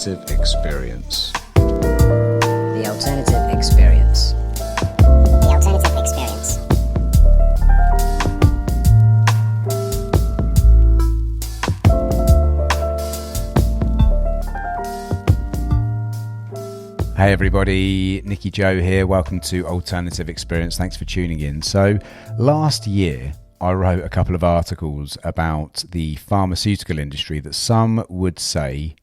alternative experience. The alternative experience. The alternative experience. Hey everybody, Nicky Joe here. Welcome to Alternative Experience. Thanks for tuning in. So last year, I wrote a couple of articles about the pharmaceutical industry that some would say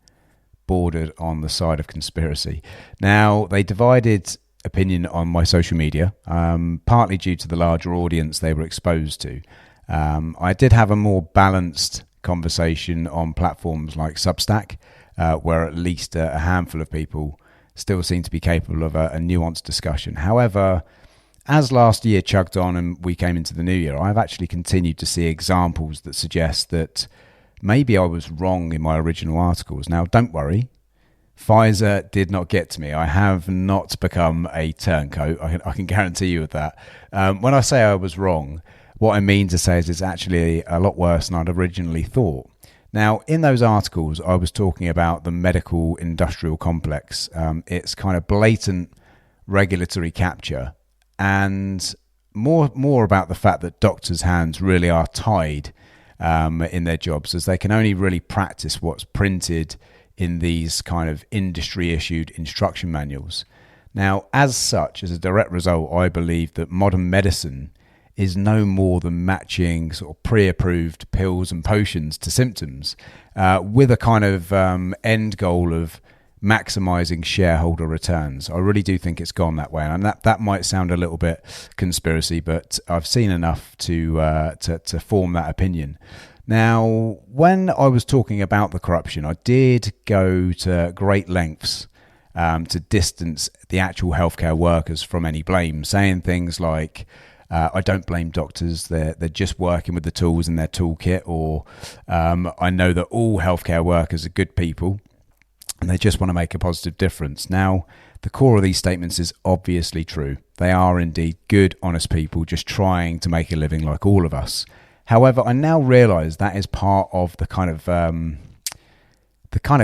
bordered on the side of conspiracy. Now, they divided opinion on my social media, partly due to the larger audience they were exposed to. I did have a more balanced conversation on platforms like Substack, where at least a handful of people still seem to be capable of a nuanced discussion. However, as last year chugged on and we came into the new year, I've actually continued to see examples that suggest that maybe I was wrong in my original articles. Now, don't worry, Pfizer did not get to me. I have not become a turncoat. I can guarantee you of that. When I say I was wrong, what I mean to say is it's actually a lot worse than I'd originally thought. Now, in those articles, I was talking about the medical industrial complex. It's kind of blatant regulatory capture, and more about the fact that doctors' hands really are tied in their jobs, as they can only really practice what's printed in these kind of industry-issued instruction manuals. Now, as such, as a direct result, I believe that modern medicine is no more than matching sort of pre-approved pills and potions to symptoms, with a kind of end goal of maximizing shareholder returns. I really do think it's gone that way, and that might sound a little bit conspiracy, but I've seen enough to form that opinion. Now, when I was talking about the corruption, I did go to great lengths to distance the actual healthcare workers from any blame, saying things like, I don't blame doctors, they're just working with the tools in their toolkit, or I know that all healthcare workers are good people and they just want to make a positive difference. Now, the core of these statements is obviously true. They are indeed good, honest people just trying to make a living like all of us. However, I now realise that is part of the kind of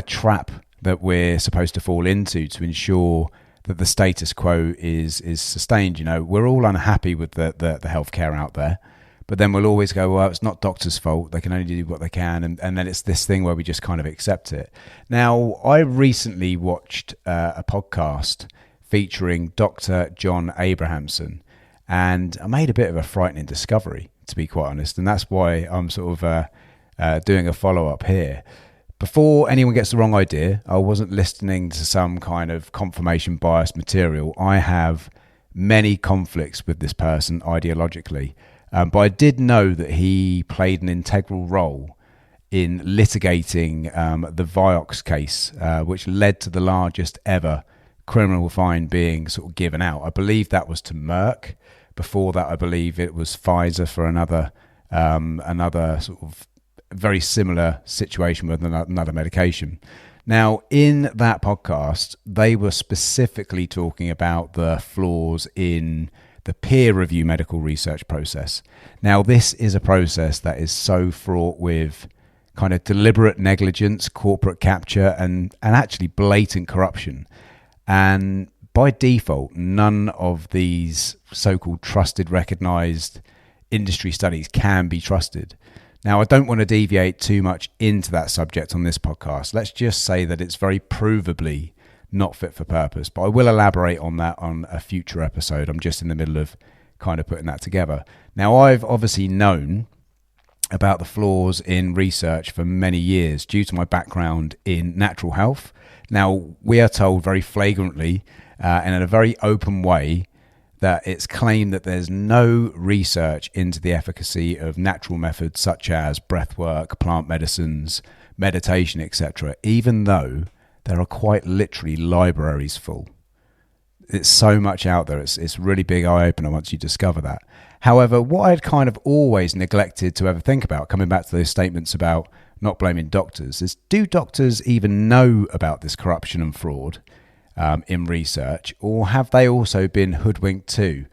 trap that we're supposed to fall into to ensure that the status quo is sustained. You know, we're all unhappy with the healthcare out there, but then we'll always go, well, it's not doctors' fault. They can only do what they can. And then it's this thing where we just kind of accept it. Now, I recently watched a podcast featuring Dr. John Abrahamson, and I made a bit of a frightening discovery, to be quite honest. And that's why I'm sort of doing a follow-up here. Before anyone gets the wrong idea, I wasn't listening to some kind of confirmation bias material. I have many conflicts with this person ideologically, but I did know that he played an integral role in litigating the Vioxx case, which led to the largest ever criminal fine being sort of given out. I believe that was to Merck. Before that, I believe it was Pfizer for another sort of very similar situation with another medication. Now, in that podcast, they were specifically talking about the flaws in the peer review medical research process. Now, this is a process that is so fraught with kind of deliberate negligence, corporate capture, and actually blatant corruption. And by default, none of these so-called trusted, recognized industry studies can be trusted. Now, I don't want to deviate too much into that subject on this podcast. Let's just say that it's very provably not fit for purpose, but I will elaborate on that on a future episode. I'm just in the middle of kind of putting that together. Now, I've obviously known about the flaws in research for many years due to my background in natural health. Now, we are told very flagrantly and in a very open way that it's claimed that there's no research into the efficacy of natural methods such as breathwork, plant medicines, meditation, etc., even though there are quite literally libraries full. It's so much out there. It's really big eye-opener once you discover that. However, what I'd kind of always neglected to ever think about, coming back to those statements about not blaming doctors, is do doctors even know about this corruption and fraud in research, or have they also been hoodwinked too?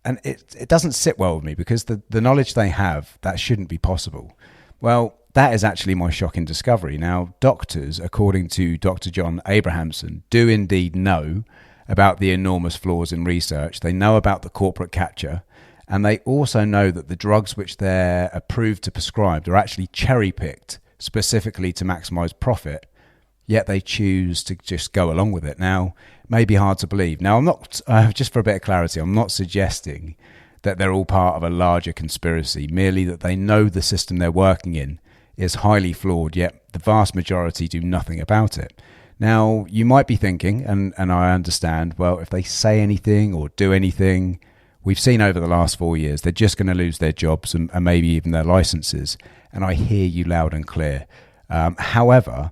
And it doesn't sit well with me, because the knowledge they have, that shouldn't be possible. Well, that is actually my shocking discovery. Now, doctors, according to Dr. John Abrahamson, do indeed know about the enormous flaws in research. They know about the corporate capture, and they also know that the drugs which they're approved to prescribe are actually cherry-picked specifically to maximize profit, yet they choose to just go along with it. Now, it may be hard to believe. Now, I'm not, just for a bit of clarity, I'm not suggesting that they're all part of a larger conspiracy, merely that they know the system they're working in is highly flawed, yet the vast majority do nothing about it. Now, you might be thinking, and I understand, well, if they say anything or do anything, we've seen over the last 4 years, they're just going to lose their jobs and maybe even their licenses. And I hear you loud and clear. However,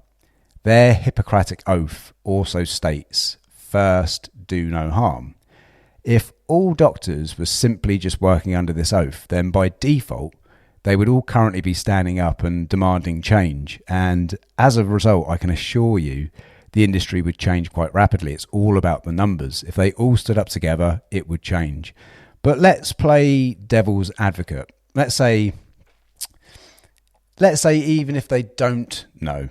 their Hippocratic oath also states, first, do no harm. If all doctors were simply just working under this oath, then by default, they would all currently be standing up and demanding change. And as a result, I can assure you, the industry would change quite rapidly. It's all about the numbers. If they all stood up together, it would change. But let's play devil's advocate. Let's say even if they don't know,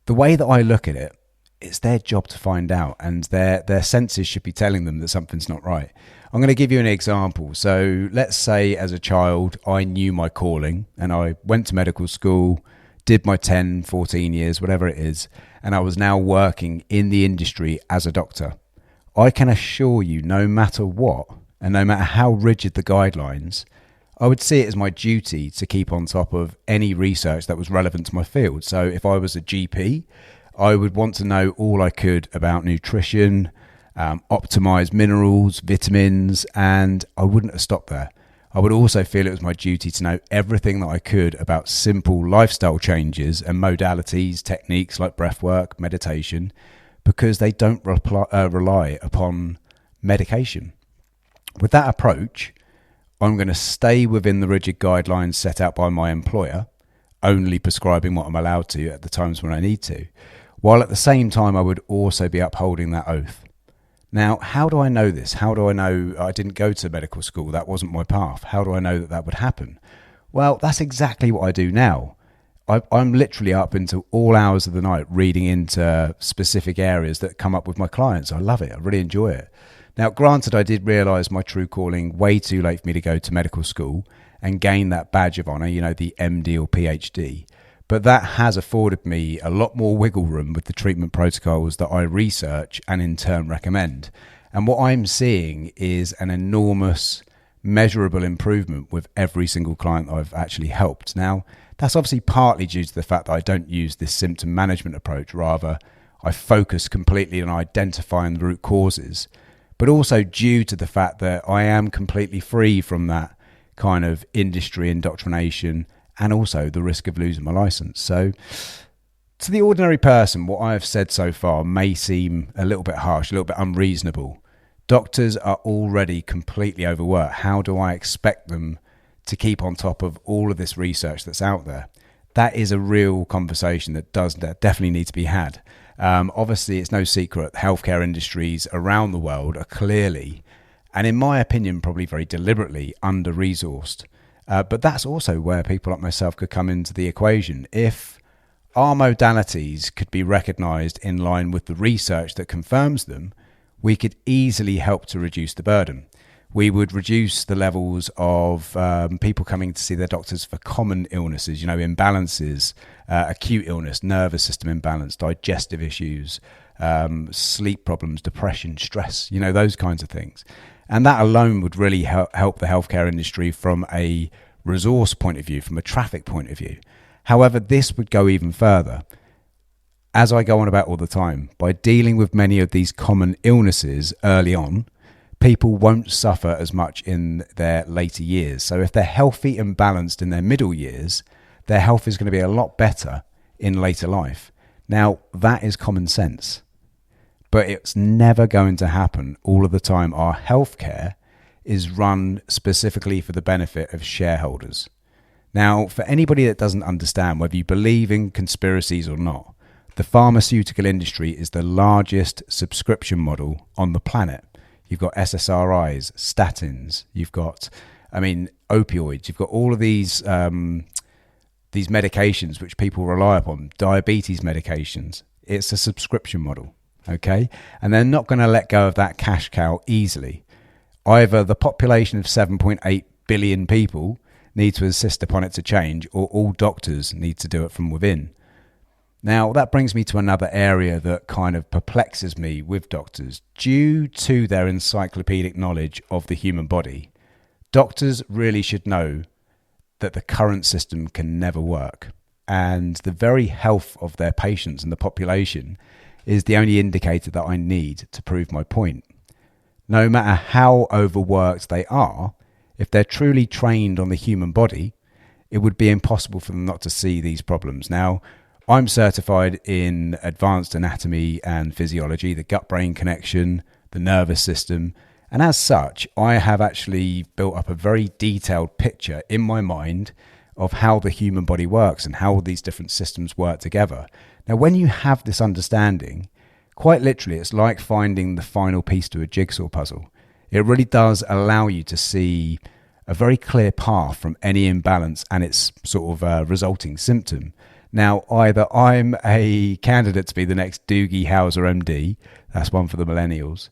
the way that I look at it, it's their job to find out, and their senses should be telling them that something's not right. I'm going to give you an example. So let's say as a child, I knew my calling and I went to medical school, did my 10, 14 years, whatever it is, and I was now working in the industry as a doctor. I can assure you, no matter what, and no matter how rigid the guidelines, I would see it as my duty to keep on top of any research that was relevant to my field. So if I was a GP, I would want to know all I could about nutrition, optimized minerals, vitamins, and I wouldn't have stopped there. I would also feel it was my duty to know everything that I could about simple lifestyle changes and modalities, techniques like breathwork, meditation, because they don't rely upon medication. With that approach, I'm going to stay within the rigid guidelines set out by my employer, only prescribing what I'm allowed to at the times when I need to, while at the same time I would also be upholding that oath. Now, how do I know this? How do I know I didn't go to medical school? That wasn't my path. How do I know that would happen? Well, that's exactly what I do now. I'm literally up into all hours of the night reading into specific areas that come up with my clients. I love it. I really enjoy it. Now, granted, I did realise my true calling way too late for me to go to medical school and gain that badge of honour, the MD or PhD. But that has afforded me a lot more wiggle room with the treatment protocols that I research and in turn recommend. And what I'm seeing is an enormous, measurable improvement with every single client I've actually helped. Now, that's obviously partly due to the fact that I don't use this symptom management approach. Rather, I focus completely on identifying the root causes, but also due to the fact that I am completely free from that kind of industry indoctrination and also the risk of losing my license. So to the ordinary person, what I have said so far may seem a little bit harsh, a little bit unreasonable. Doctors are already completely overworked. How do I expect them to keep on top of all of this research that's out there? That is a real conversation that definitely need to be had. Obviously, it's no secret healthcare industries around the world are clearly, and in my opinion, probably very deliberately under-resourced. But that's also where people like myself could come into the equation. If our modalities could be recognised in line with the research that confirms them, we could easily help to reduce the burden. We would reduce the levels of people coming to see their doctors for common illnesses, imbalances, acute illness, nervous system imbalance, digestive issues, sleep problems, depression, stress, those kinds of things. And that alone would really help the healthcare industry from a resource point of view, from a traffic point of view. However, this would go even further. As I go on about all the time, by dealing with many of these common illnesses early on, people won't suffer as much in their later years. So if they're healthy and balanced in their middle years, their health is going to be a lot better in later life. Now, that is common sense. But it's never going to happen all of the time. Our healthcare is run specifically for the benefit of shareholders. Now, for anybody that doesn't understand, whether you believe in conspiracies or not, the pharmaceutical industry is the largest subscription model on the planet. You've got SSRIs, statins, you've got, opioids, you've got all of these these medications which people rely upon, diabetes medications, it's a subscription model, okay? And they're not going to let go of that cash cow easily. Either the population of 7.8 billion people need to insist upon it to change, or all doctors need to do it from within. Now, that brings me to another area that kind of perplexes me with doctors. Due to their encyclopedic knowledge of the human body, doctors really should know that the current system can never work. And the very health of their patients and the population is the only indicator that I need to prove my point. No matter how overworked they are, if they're truly trained on the human body, it would be impossible for them not to see these problems. Now, I'm certified in advanced anatomy and physiology, the gut-brain connection, the nervous system, and as such, I have actually built up a very detailed picture in my mind of how the human body works and how all these different systems work together. Now, when you have this understanding, quite literally, it's like finding the final piece to a jigsaw puzzle. It really does allow you to see a very clear path from any imbalance and its sort of resulting symptom. Now, either I'm a candidate to be the next Doogie Howser MD, that's one for the millennials,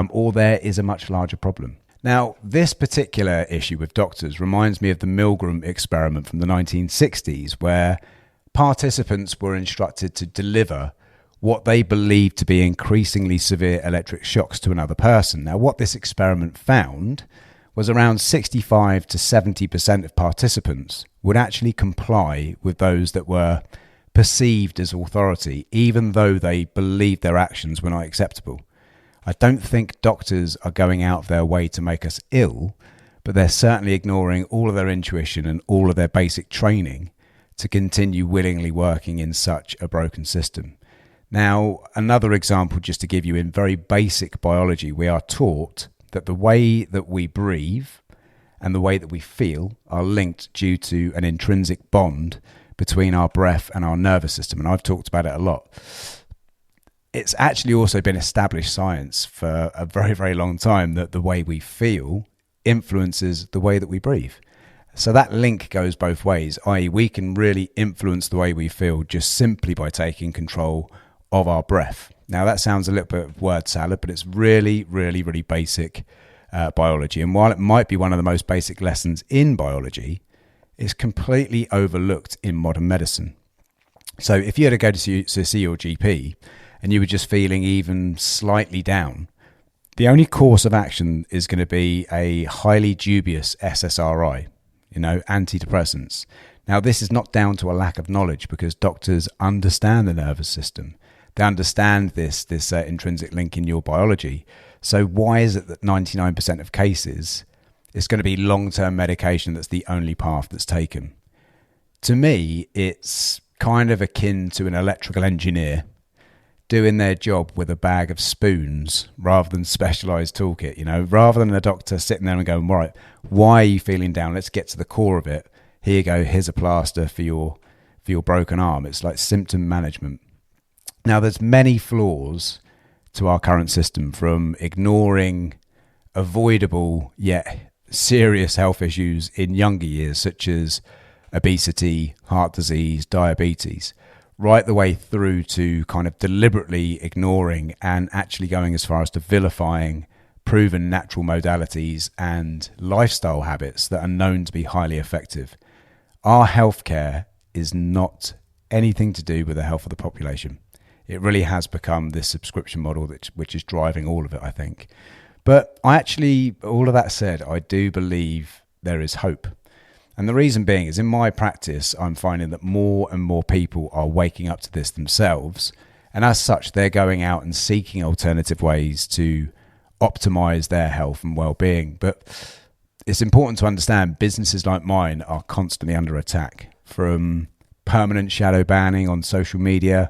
or there is a much larger problem. Now, this particular issue with doctors reminds me of the Milgram experiment from the 1960s, where participants were instructed to deliver what they believed to be increasingly severe electric shocks to another person. Now, what this experiment found was around 65 to 70% of participants would actually comply with those that were perceived as authority, even though they believed their actions were not acceptable. I don't think doctors are going out of their way to make us ill, but they're certainly ignoring all of their intuition and all of their basic training to continue willingly working in such a broken system. Now, another example, just to give you, in very basic biology, we are taught that the way that we breathe and the way that we feel are linked due to an intrinsic bond between our breath and our nervous system. And I've talked about it a lot. It's actually also been established science for a very, very long time that the way we feel influences the way that we breathe. So that link goes both ways, i.e. we can really influence the way we feel just simply by taking control of our breath. Now, that sounds a little bit of word salad, but it's really, really, really basic biology. And while it might be one of the most basic lessons in biology, it's completely overlooked in modern medicine. So if you had to go to see your GP and you were just feeling even slightly down, the only course of action is going to be a highly dubious SSRI, antidepressants. Now, this is not down to a lack of knowledge, because doctors understand the nervous system. They understand this intrinsic link in your biology. So why is it that 99% of cases it's going to be long-term medication that's the only path that's taken? To me, it's kind of akin to an electrical engineer doing their job with a bag of spoons rather than specialised toolkit, rather than a doctor sitting there and going, right, why are you feeling down? Let's get to the core of it. Here you go, here's a plaster for your broken arm. It's like symptom management. Now, there's many flaws to our current system, from ignoring avoidable yet serious health issues in younger years, such as obesity, heart disease, diabetes, right the way through to kind of deliberately ignoring and actually going as far as to vilifying proven natural modalities and lifestyle habits that are known to be highly effective. Our healthcare is not anything to do with the health of the population. It really has become this subscription model which is driving all of it, I think. But all of that said, I do believe there is hope. And the reason being is, in my practice, I'm finding that more and more people are waking up to this themselves. And as such, they're going out and seeking alternative ways to optimize their health and well-being. But it's important to understand businesses like mine are constantly under attack, from permanent shadow banning on social media,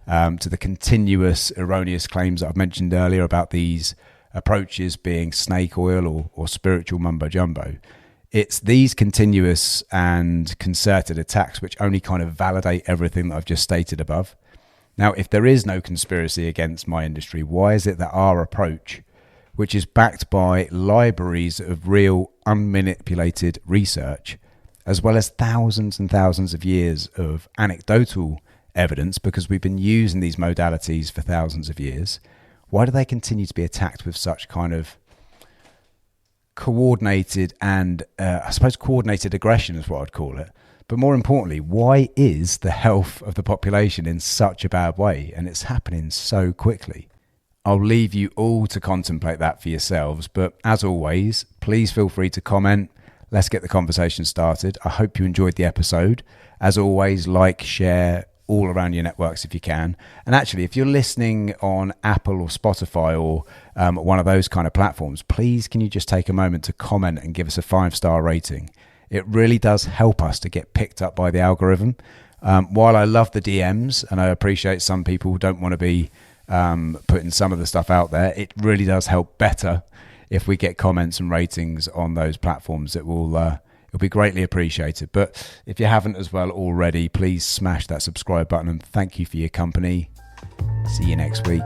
to the continuous erroneous claims that I've mentioned earlier about these approaches being snake oil or spiritual mumbo jumbo. It's these continuous and concerted attacks which only kind of validate everything that I've just stated above. Now, if there is no conspiracy against my industry, why is it that our approach, which is backed by libraries of real unmanipulated research, as well as thousands and thousands of years of anecdotal evidence, because we've been using these modalities for thousands of years, why do they continue to be attacked with such kind of coordinated and I suppose coordinated aggression is what I'd call it? But more importantly, why is the health of the population in such a bad way? And it's happening so quickly. I'll leave you all to contemplate that for yourselves. But as always, please feel free to comment. Let's get the conversation started. I hope you enjoyed the episode. As always, like, share all around your networks if you can. And actually, if you're listening on Apple or Spotify or one of those kind of platforms, please can you just take a moment to comment and give us a 5-star rating? It really does help us to get picked up by the algorithm. While I love the DMs and I appreciate some people don't want to be putting some of the stuff out there, it really does help better if we get comments and ratings on those platforms. It'll be greatly appreciated. But if you haven't as well already, please smash that subscribe button, and thank you for your company. See you next week.